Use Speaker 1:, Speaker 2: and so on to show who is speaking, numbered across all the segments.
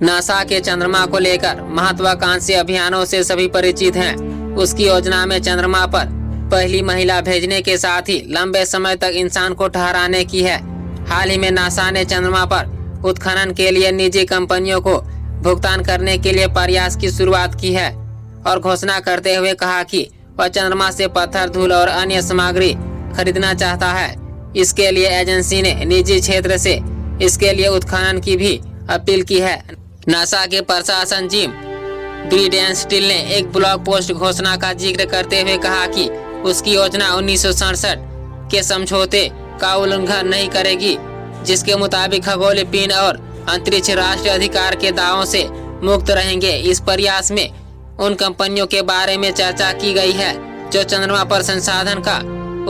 Speaker 1: NASA के चंद्रमा को लेकर महत्वाकांक्षी अभियानों से सभी परिचित हैं। उसकी योजना में चंद्रमा पर पहली महिला भेजने के साथ ही लंबे समय तक इंसान को ठहराने की है। हाल ही में नासा ने चंद्रमा पर उत्खनन के लिए निजी कंपनियों को भुगतान करने के लिए प्रयास की शुरुआत की है और घोषणा करते हुए कहा कि वह चंद्रमा से पत्थर, धूल और अन्य सामग्री खरीदना चाहता है। इसके लिए एजेंसी ने निजी क्षेत्र से इसके लिए उत्खनन की भी अपील की है। नासा के प्रशासन जिम ब्रिडेनस्टील ने एक ब्लॉग पोस्ट घोषणा का जिक्र करते हुए कहा कि उसकी योजना 1967 के समझौते का उल्लंघन नहीं करेगी, जिसके मुताबिक खगोलीय पिंड और अंतरिक्ष राष्ट्रीय अधिकार के दावों से मुक्त रहेंगे। इस प्रयास में उन कंपनियों के बारे में चर्चा की गई है जो चंद्रमा पर संसाधन का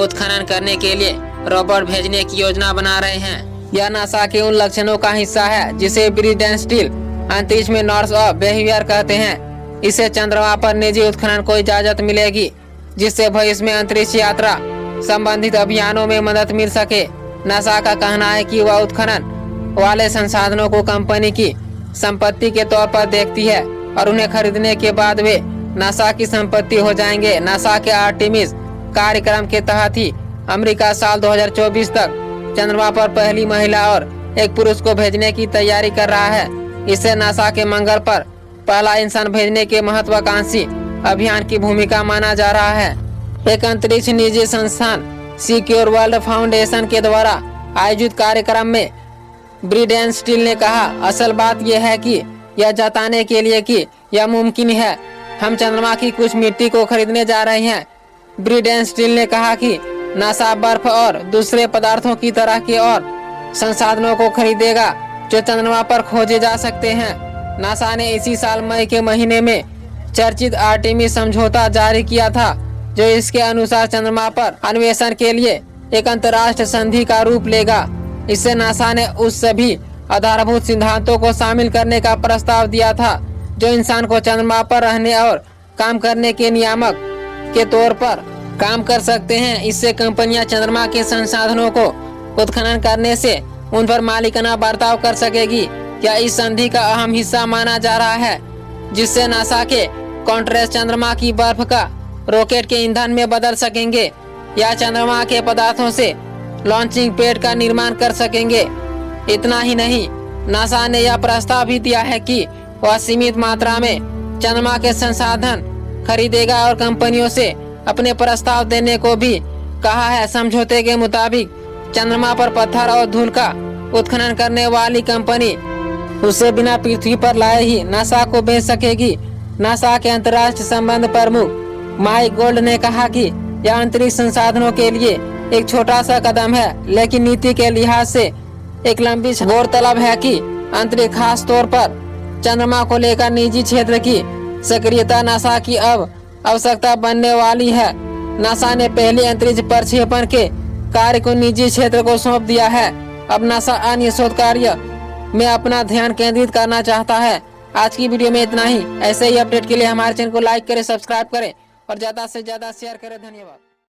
Speaker 1: उत्खनन करने के लिए रोबोट भेजने की योजना बना रहे हैं। यह नासा के उन लक्षणों का हिस्सा है जिसे ब्रिडेनस्टील अंतरिक्ष में नॉर्थ ऑफ बिहेवियर कहते हैं। इससे चंद्रमा पर निजी उत्खनन को इजाजत मिलेगी, जिससे भविष्य में अंतरिक्ष यात्रा संबंधित अभियानों में मदद मिल सके। नासा का कहना है कि वह उत्खनन वाले संसाधनों को कंपनी की संपत्ति के तौर पर देखती है और उन्हें खरीदने के बाद वे नासा की संपत्ति हो जाएंगे। नासा के आर्टेमिस कार्यक्रम के तहत ही अमेरिका साल 2024 तक चंद्रमा पर पहली महिला और एक पुरुष को भेजने की तैयारी कर रहा है। इससे नासा के मंगल पर पहला इंसान भेजने के महत्वाकांक्षी अभियान की भूमिका माना जा रहा है। एक अंतरिक्ष निजी संस्थान सिक्योर वर्ल्ड फाउंडेशन के द्वारा आयोजित कार्यक्रम में ब्रिडेनस्टील ने कहा, असल बात यह है कि यह जताने के लिए कि यह मुमकिन है, हम चंद्रमा की कुछ मिट्टी को खरीदने जा रहे हैं। ब्रिडेनस्टील ने कहा कि नासा बर्फ और दूसरे पदार्थों की तरह के और संसाधनों को खरीदेगा जो चंद्रमा पर खोजे जा सकते हैं। नासा ने इसी साल मई के महीने में चर्चित आर्टेमिस समझौता जारी किया था, जो इसके अनुसार चंद्रमा पर अन्वेषण के लिए एक अंतर्राष्ट्रीय संधि का रूप लेगा। इससे नासा ने उस सभी आधारभूत सिद्धांतों को शामिल करने का प्रस्ताव दिया था जो इंसान को चंद्रमा पर रहने और काम करने के नियामक के तौर पर काम कर सकते हैं। इससे कंपनियां चंद्रमा के संसाधनों को उत्खनन करने से उन पर मालिकाना बर्ताव कर सकेगी। यह इस संधि का अहम हिस्सा माना जा रहा है, जिससे नासा के कॉन्ट्रैक्ट चंद्रमा की बर्फ का रॉकेट के ईंधन में बदल सकेंगे या चंद्रमा के पदार्थों से लॉन्चिंग पैड का निर्माण कर सकेंगे। इतना ही नहीं, नासा ने यह प्रस्ताव भी दिया है कि वह सीमित मात्रा में चंद्रमा के संसाधन खरीदेगा और कंपनियों से अपने प्रस्ताव देने को भी कहा है। समझौते के मुताबिक चंद्रमा पर पत्थर और धूल का उत्खनन करने वाली कंपनी उसे बिना पृथ्वी पर लाए ही नासा को भेज सकेगी। नासा के अंतर्राष्ट्रीय संबंध प्रमुख माइक गोल्ड ने कहा कि यह अंतरिक्ष संसाधनों के लिए एक छोटा सा कदम है, लेकिन नीति के लिहाज से एक लंबी गौरतलब है कि अंतरिक्ष खास तौर पर चंद्रमा को लेकर निजी क्षेत्र की सक्रियता नासा की अब आवश्यकता बनने वाली है। नासा ने पहले अंतरिक्ष प्रक्षेपण के कार्य को निजी क्षेत्र को सौंप दिया है। अब नासा अन्य शोध कार्य में अपना ध्यान केंद्रित करना चाहता है। आज की वीडियो में इतना ही। ऐसे ही अपडेट के लिए हमारे चैनल को लाइक करें, सब्सक्राइब करें और ज्यादा से ज्यादा शेयर करें। धन्यवाद।